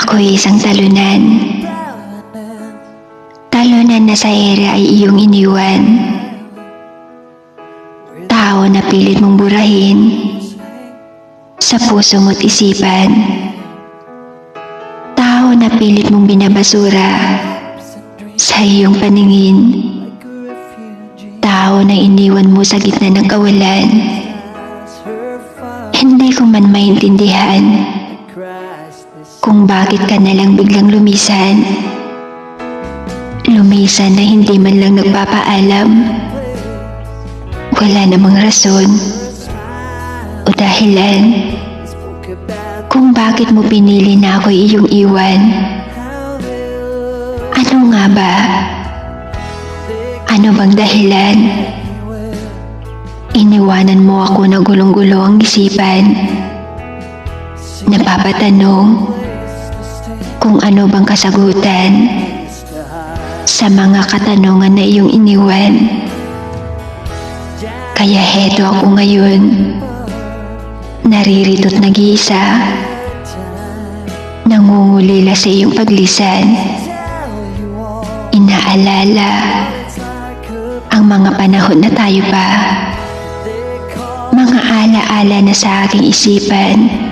Ako'y isang talunan. Talunan na sa ere ay iyong iniwan. Tao na pilit mong burahin sa puso mo't isipan. Tao na pilit mong binabasura sa iyong paningin. Tao na iniwan mo sa gitna ng kawalan. Hindi ko man maintindihan kung bakit ka nalang biglang lumisan. Lumisan na hindi man lang nagpapaalam. Wala namang rason o dahilan kung bakit mo pinili na ako'y iyong iwan. Ano nga ba? Ano bang dahilan? Iniwanan mo ako na gulong-gulo ang isipan. Napapatanong kung ano bang kasagutan sa mga katanungan na iyong iniwan. Kaya heto ako ngayon, naririto't nag-iisa, nangungulila sa iyong paglisan. Inaalala ang mga panahon na tayo pa, mga ala-ala na sa aking isipan.